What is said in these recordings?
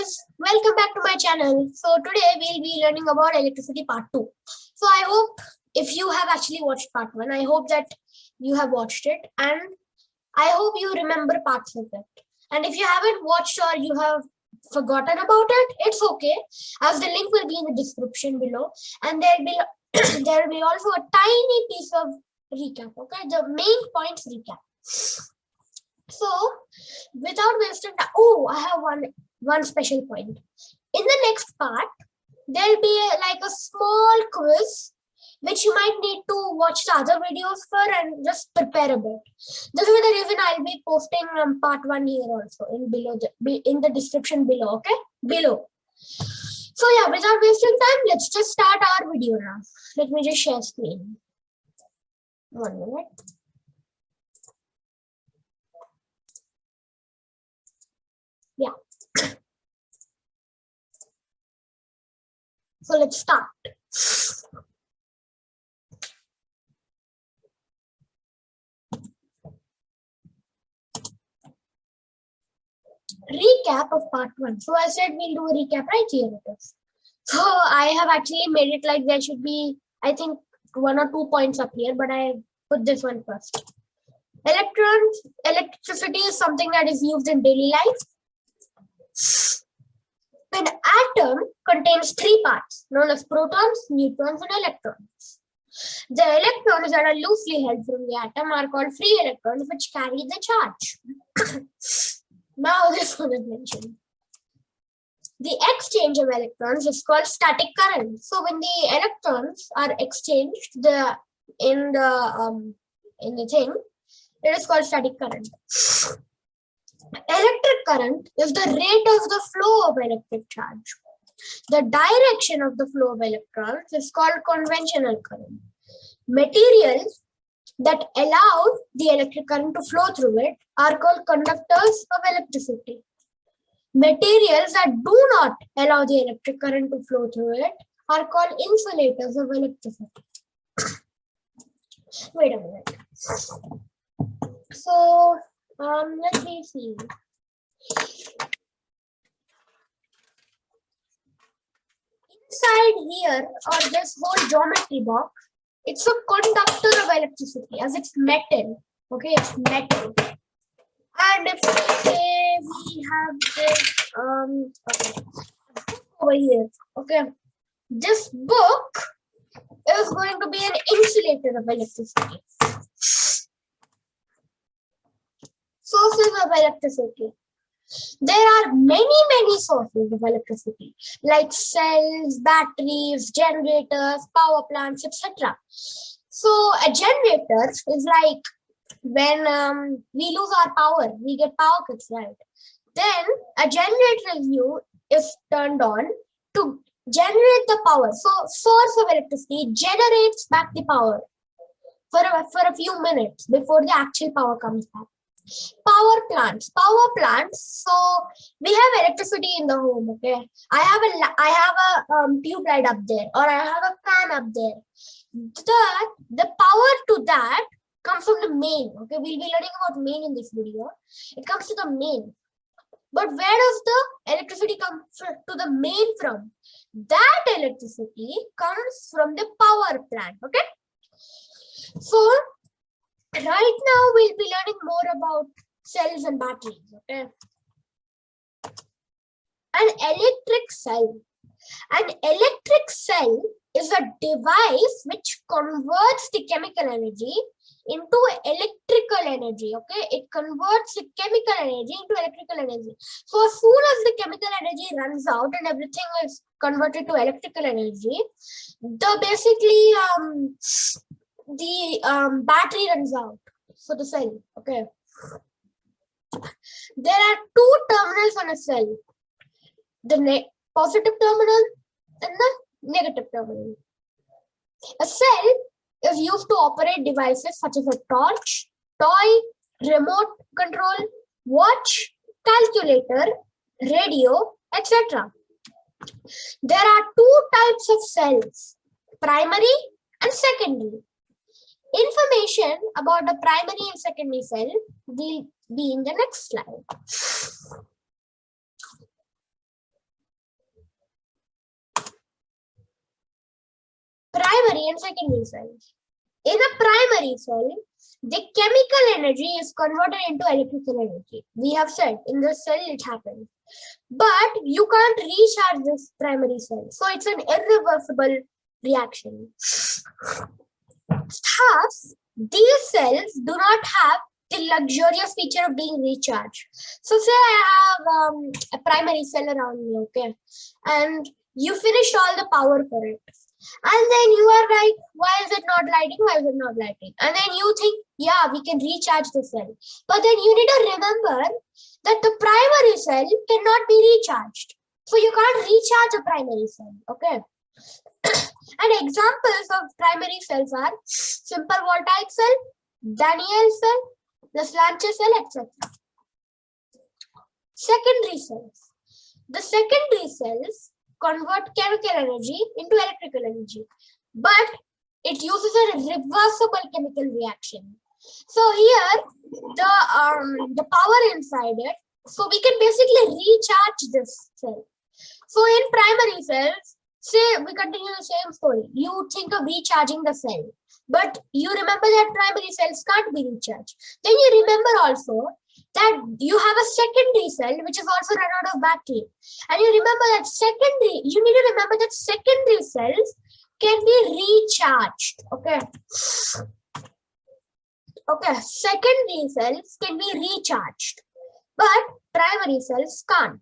guys, welcome back to my channel. So today we'll be learning about electricity part 2. So I hope if you have actually watched part 1, I hope that you have watched it and I hope you remember parts of it. And if you haven't watched or you have forgotten about it, it's okay, as the link will be in the description below, and there will be also a tiny piece of recap, okay, the main points recap. So without wasting time, I have one special point. In the next part, there'll be like a small quiz which you might need to watch the other videos for and just prepare a bit. This is the reason I'll be posting part 1 here also in the description below, okay? Below. So yeah, without wasting time, let's just start our video now. Let me just share screen. 1 minute. Yeah. So let's start. Recap of part 1. So I said we'll do a recap, right? Here it is. So I have actually made it like there should be, I think, 1 or 2 points up here, but I put this one first. Electricity is something that is used in daily life. An atom contains 3 parts known as protons, neutrons, and electrons. The electrons that are loosely held from the atom are called free electrons, which carry the charge. Now this one is mentioned. The exchange of electrons is called static current. So when the electrons are exchanged in the thing, it is called static current. Electric current is the rate of the flow of electric charge. The direction of the flow of electrons is called conventional current. Materials that allow the electric current to flow through it are called conductors of electricity. Materials that do not allow the electric current to flow through it are called insulators of electricity. Wait a minute. So, let me see. Inside here, or this whole geometry box, it's a conductor of electricity, as it's metal. Okay, it's metal. And if we have this over here, okay, this book is going to be an insulator of electricity. Sources of electricity. There are many sources of electricity, like cells, batteries, generators, power plants, etc. So a generator is like when we lose our power, we get power cuts, right? Then a generator is turned on to generate the power. So source of electricity generates back the power for a few minutes before the actual power comes back. Power plants. So we have electricity in the home. Okay, I have a tube light up there, or I have a fan up there. The power to that comes from the main. Okay, we'll be learning about main in this video. It comes to the main. But where does the electricity come to the main from? That electricity comes from the power plant. Okay, so right now we'll be learning more about cells and batteries. Okay, an electric cell. An electric cell is a device which converts the chemical energy into electrical energy. Okay, it converts the chemical energy into electrical energy. So as soon as the chemical energy runs out and everything is converted to electrical energy, the battery runs out for the cell. Okay, there are 2 terminals on a cell: the positive terminal and the negative terminal. A cell is used to operate devices such as a torch, toy, remote control, watch, calculator, radio, etc. There are 2 types of cells: primary and secondary. Information about the primary and secondary cell will be in the next slide. primary and secondary cells. In a primary cell, the chemical energy is converted into electrical energy. We have said in the cell it happens. But you can't recharge this primary cell. So it's an irreversible reaction. Thus, these cells do not have the luxurious feature of being recharged. So say I have a primary cell around me, okay? And you finished all the power for it. And then you are like, why is it not lighting? Why is it not lighting? And then you think, yeah, we can recharge the cell. But then you need to remember that the primary cell cannot be recharged. So you can't recharge a primary cell, okay? And examples of primary cells are simple voltaic cell, Daniell cell, the Slancher cell, etc. Secondary cells. The secondary cells convert chemical energy into electrical energy, but it uses a reversible chemical reaction. So here, the power inside it, so we can basically recharge this cell. So in primary cells, say we continue the same story. You think of recharging the cell, but you remember that primary cells can't be recharged. Then you remember also that you have a secondary cell which is also run out of battery. And you remember that you need to remember that secondary cells can be recharged. Okay. Okay, secondary cells can be recharged, but primary cells can't.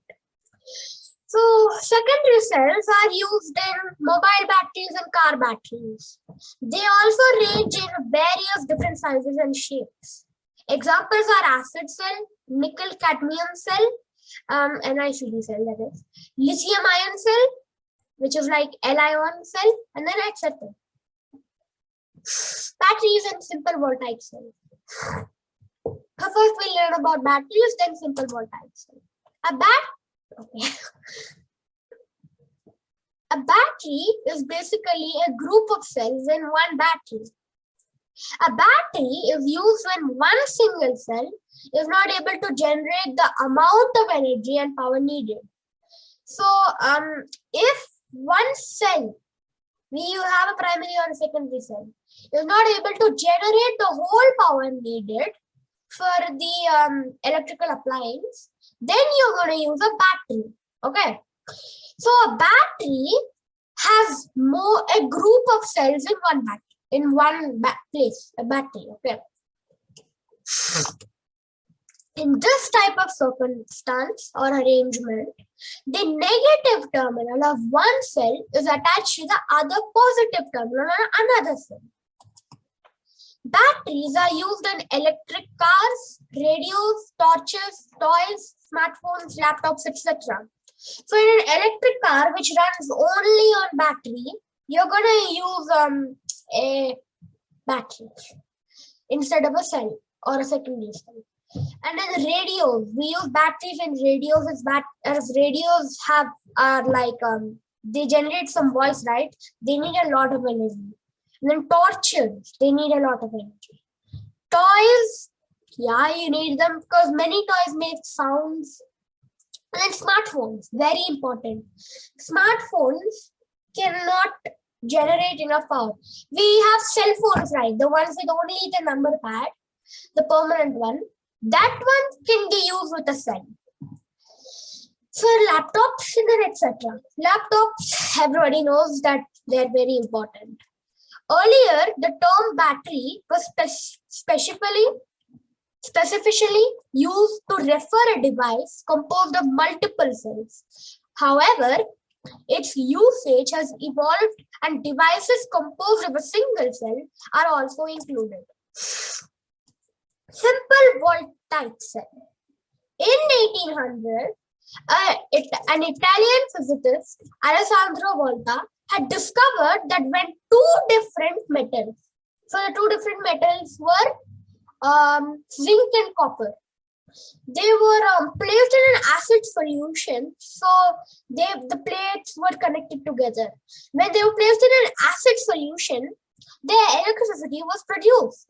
So secondary cells are used in mobile batteries and car batteries. They also range in various different sizes and shapes. Examples are acid cell, nickel cadmium cell, NiCd cell, that is, lithium ion cell, which is like Li-ion cell, and then etc. Batteries and simple voltaic cells. So first we learn about batteries, then simple voltaic cell. A battery is basically a group of cells in one battery. A battery is used when one single cell is not able to generate the amount of energy and power needed. So if one cell, you have a primary or a secondary cell, is not able to generate the whole power needed for the electrical appliance, then you're going to use a battery. Okay. So a battery has a group of cells in one place, a battery. Okay. In this type of circumstance or arrangement, the negative terminal of one cell is attached to the other positive terminal on another cell. Batteries are used in electric cars, radios, torches, toys, smartphones, laptops, etc. So in an electric car which runs only on battery, you're going to use a battery instead of a cell or a secondary cell. And then radios, we use batteries in radios as radios they generate some voice, right? They need a lot of energy. And then torches, they need a lot of energy. Toys, yeah, you need them because many toys make sounds. And then smartphones, very important. Smartphones cannot generate enough power. We have cell phones, right? The ones with only the number pad, the permanent one. That one can be used with a cell. For laptops and then etc. Laptops, everybody knows that they're very important. Earlier, the term battery was specifically used to refer a device composed of multiple cells. However, its usage has evolved and devices composed of a single cell are also included. Simple voltaic cell. In 1800, an Italian physicist, Alessandro Volta, had discovered that when two different metals, so the two different metals were zinc and copper, they were placed in an acid solution, so the plates were connected together. When they were placed in an acid solution, their electricity was produced.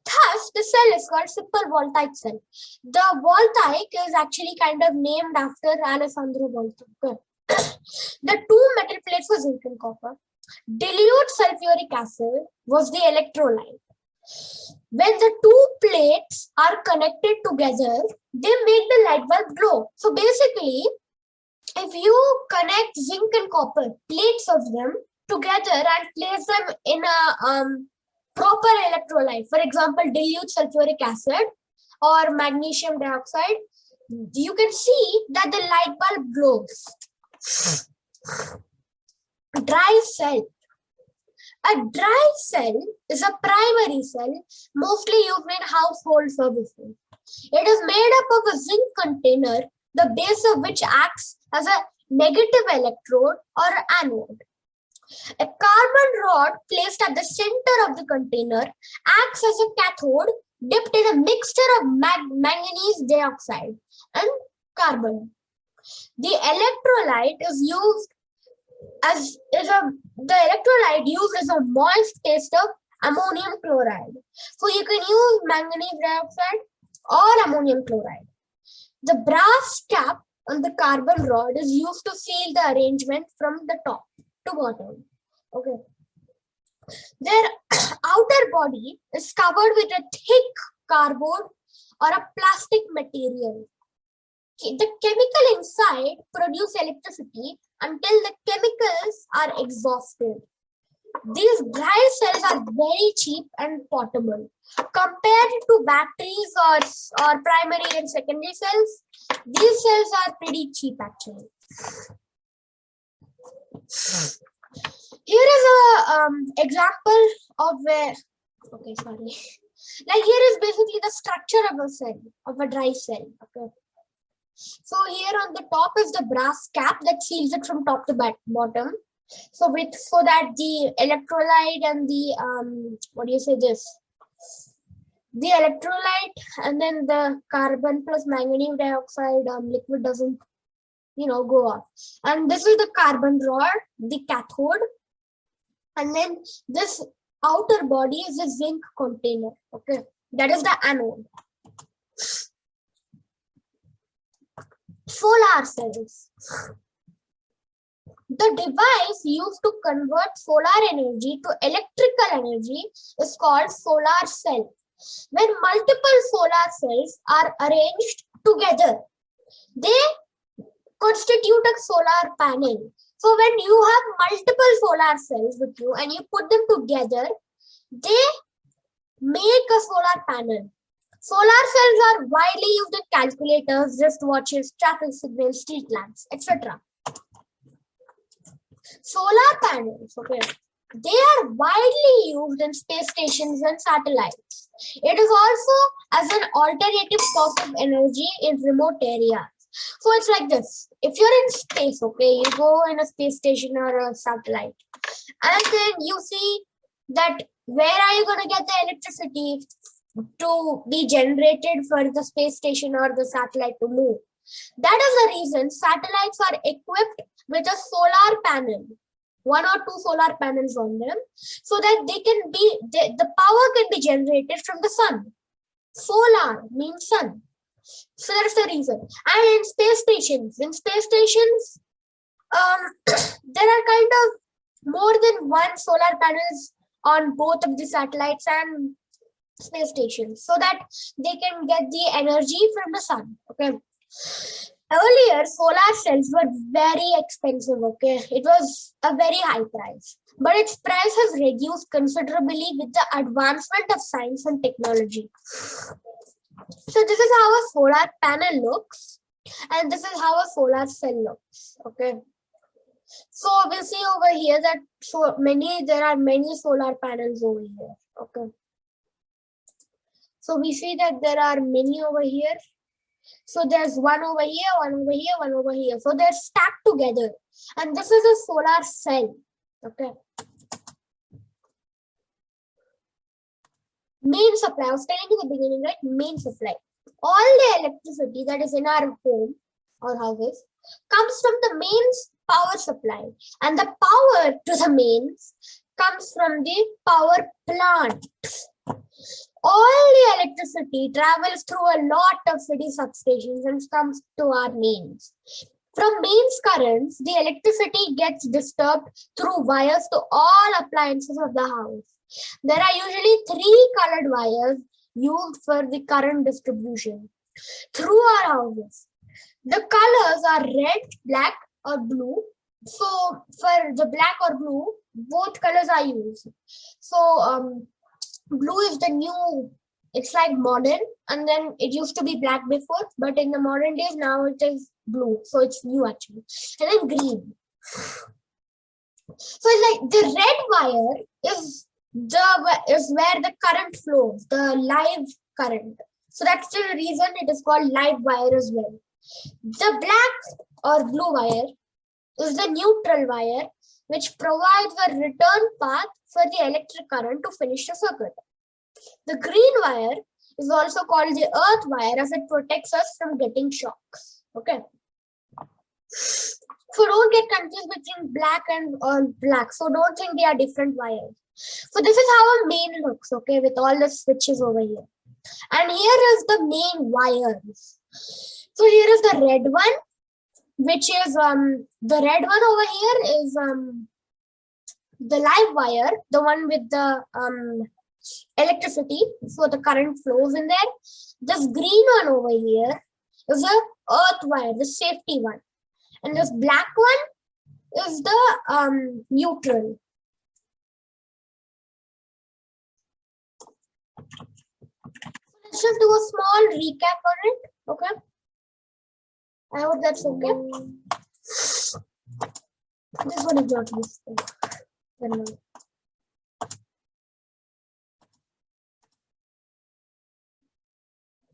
Thus, the cell is called simple voltaic cell. The voltaic is actually kind of named after Alessandro Volta. The two metal plates were zinc and copper. Dilute sulfuric acid was the electrolyte. When the two plates are connected together, they make the light bulb glow. So basically, if you connect zinc and copper, plates of them together and place them in a proper electrolyte, for example, dilute sulfuric acid or magnesium dioxide, you can see that the light bulb glows. Dry cell. A dry cell is a primary cell mostly used in household services. It is made up of a zinc container, the base of which acts as a negative electrode or anode. A carbon rod placed at the center of the container acts as a cathode dipped in a mixture of manganese dioxide and carbon. The electrolyte is used as a moist paste of ammonium chloride. So you can use manganese dioxide or ammonium chloride. The brass cap on the carbon rod is used to seal the arrangement from the top to bottom. Okay. Their outer body is covered with a thick cardboard or a plastic material. The chemical inside produce electricity until the chemicals are exhausted. These dry cells are very cheap and portable. Compared to batteries or primary and secondary cells, these cells are pretty cheap actually. Here is a example of where, okay, sorry. Like here is basically the structure of a cell, of a dry cell. Okay. So here on the top is the brass cap that seals it from top to bottom. So that the electrolyte and the the electrolyte and then the carbon plus manganese dioxide liquid doesn't go off. And this is the carbon rod, the cathode, and then this outer body is a zinc container. Okay, that is the anode. Solar cells. The device used to convert solar energy to electrical energy is called solar cell. When multiple solar cells are arranged together, they constitute a solar panel. So when you have multiple solar cells with you and you put them together, they make a solar panel. Solar cells are widely used in calculators, wristwatches, traffic signals, street lamps, etc. Solar panels, okay, they are widely used in space stations and satellites. It is also as an alternative source of energy in remote areas. So it's like this. If you're in space, okay, you go in a space station or a satellite, and then you see that where are you going to get the electricity to be generated for the space station or the satellite to move. That is the reason satellites are equipped with a solar panel, 1 or 2 solar panels on them, so that they can be the power can be generated from the sun. Solar means sun. So that's the reason. And in space stations, there are kind of more than 1 solar panels on both of the satellites and space stations, so that they can get the energy from the sun. Okay. Earlier, solar cells were very expensive. Okay, it was a very high price, but its price has reduced considerably with the advancement of science and technology. So this is how a solar panel looks, and this is how a solar cell looks. Okay. So we'll see over here that there are many solar panels over here. Okay. So we see that there are many over here. So there's one over here, one over here, one over here. So they're stacked together. And this is a solar cell. Okay. Main supply. I was telling you in the beginning, right? Main supply. All the electricity that is in our home or houses comes from the mains power supply. And the power to the mains comes from the power plant. All the electricity travels through a lot of city substations and comes to our mains. From mains currents, the electricity gets disturbed through wires to all appliances of the house. There are usually 3 colored wires used for the current distribution through our houses. The colors are red, black, or blue. So for the black or blue, both colors are used. So blue is the new, it's like modern, and then it used to be black before, but in the modern days now it is blue, so it's new actually. And then green. So like the red wire is where the current flows, the live current. So that's the reason it is called live wire as well. The black or blue wire is the neutral wire, which provides a return path for the electric current to finish the circuit. The green wire is also called the earth wire as it protects us from getting shocks. Okay. So don't get confused between black and black. So don't think they are different wires. So this is how a main looks, okay, with all the switches over here. And here is the main wires. So here is the red one, which is the red one over here is the live wire, the one with the electricity, so the current flows in there. This green one over here is the earth wire, the safety one, and this black one is the neutral. Let's just do a small recap on it. Okay, I hope that's okay. This one is not useful.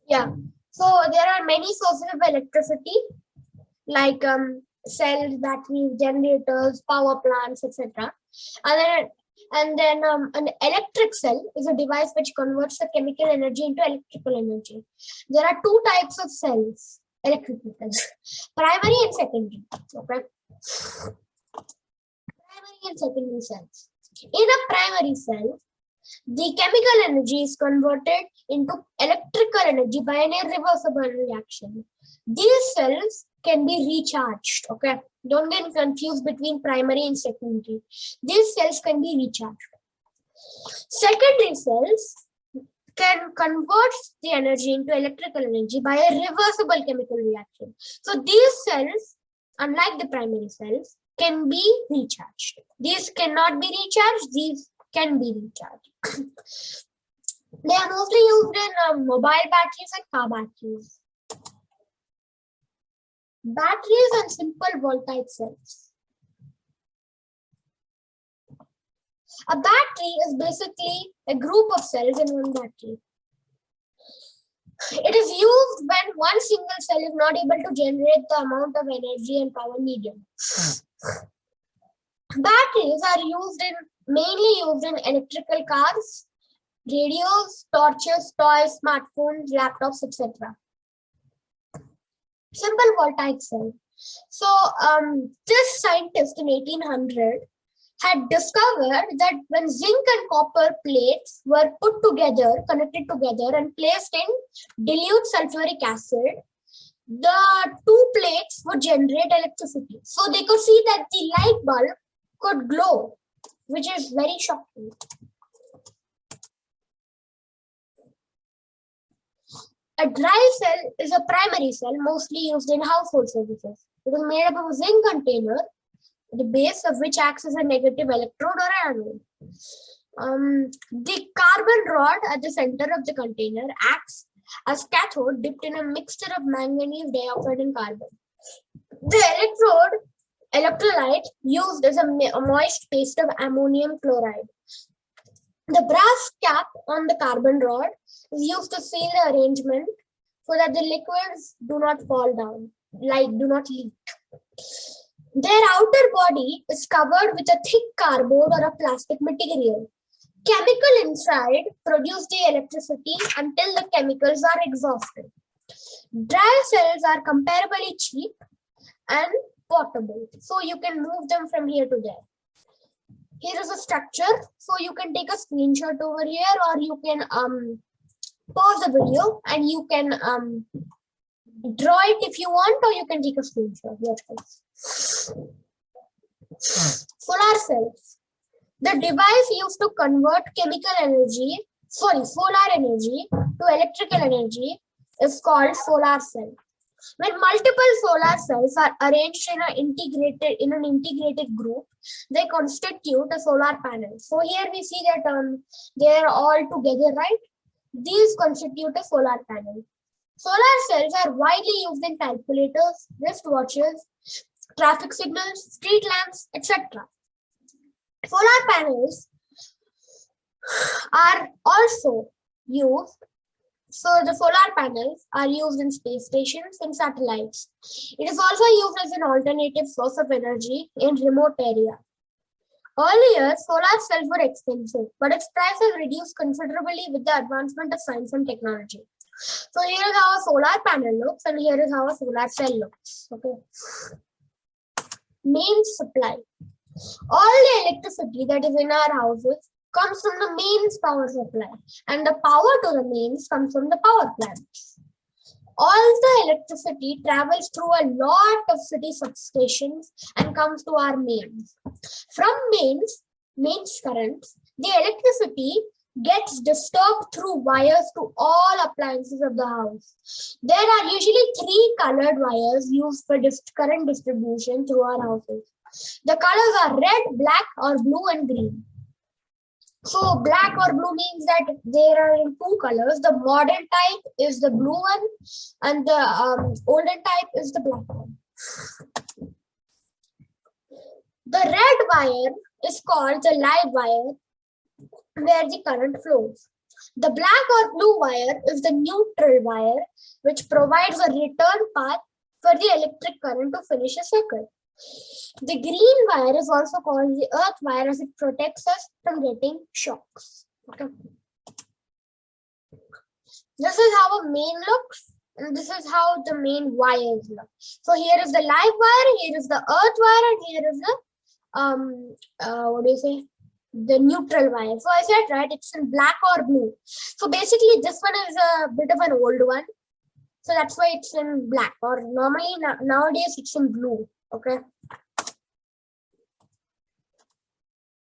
Yeah, so there are many sources of electricity like cells, batteries, generators, power plants, etc. And then an electric cell is a device which converts the chemical energy into electrical energy. There are 2 types of cells, electrical cells, primary and secondary. Okay, primary and secondary cells. In a primary cell, the chemical energy is converted into electrical energy by an irreversible reaction. These cells can be recharged. Okay, don't get confused between primary and secondary. These cells can be recharged. Secondary cells can convert the energy into electrical energy by a reversible chemical reaction. So these cells, unlike the primary cells, can be recharged. These cannot be recharged. These can be recharged. They are mostly used in mobile batteries and car batteries. Batteries and simple voltaic cells. A battery is basically a group of cells in one battery. It is used when one single cell is not able to generate the amount of energy and power needed. Batteries are mainly used in electrical cars, radios, torches, toys, smartphones, laptops, etc. Simple voltaic cell. So this scientist in 1800 had discovered that when zinc and copper plates were put together, connected together and placed in dilute sulfuric acid, the 2 plates would generate electricity. So they could see that the light bulb could glow, which is very shocking. A dry cell is a primary cell mostly used in household services. It is made up of a zinc container, the base of which acts as a negative electrode or anode. The carbon rod at the center of the container acts as cathode dipped in a mixture of manganese dioxide and carbon. The electrolyte used as a moist paste of ammonium chloride. The brass cap on the carbon rod is used to seal the arrangement so that the liquids do not fall down, do not leak. Their outer body is covered with a thick cardboard or a plastic material. Chemical inside produce the electricity until the chemicals are exhausted. Dry cells are comparably cheap and portable, so you can move them from here to there. Here is a structure, so you can take a screenshot over here, or you can pause the video and you can draw it if you want, or you can take a screenshot. Your choice. Solar cells. The device used to convert solar energy to electrical energy is called solar cell. When multiple solar cells are arranged in an integrated group, they constitute a solar panel. So here we see that they are all together, right? These constitute a solar panel. Solar cells are widely used in calculators, wristwatches, traffic signals, street lamps, etc. Solar panels are also used. So the solar panels are used in space stations and satellites. It is also used as an alternative source of energy in remote areas. Earlier, solar cells were expensive, but its price has reduced considerably with the advancement of science and technology. So here is how a solar panel looks, and here is how a solar cell looks. Okay. Main supply. All the electricity that is in our houses comes from the mains power supply, and the power to the mains comes from the power plants. All the electricity travels through a lot of city substations and comes to our mains. From mains currents, the electricity gets disturbed through wires to all appliances of the house. There are usually 3 colored wires used for current distribution through our houses. The colors are red, black, or blue and green. So black or blue means that there are in 2 colors. The modern type is the blue one, and the olden type is the black one. The red wire is called the live wire, where the current flows. The black or blue wire is the neutral wire, which provides a return path for the electric current to finish a circle. The green wire is also called the earth wire, as it protects us from getting shocks. Okay. This is how a main looks, and this is how the main wires look. So here is the live wire, here is the earth wire, and here is the the neutral wire. So I said, right, it's in black or blue. So basically this one is a bit of an old one, so that's why it's in black, or normally nowadays it's in blue. Okay.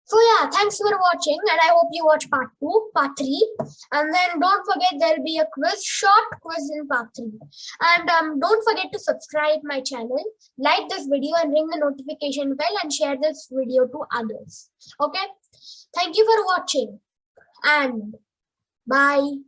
So yeah, thanks for watching, and I hope you watch part 2, part 3, and then don't forget there'll be a short quiz in part 3. And don't forget to subscribe my channel, like this video, and ring the notification bell, and share this video to others. Okay, thank you for watching, and bye.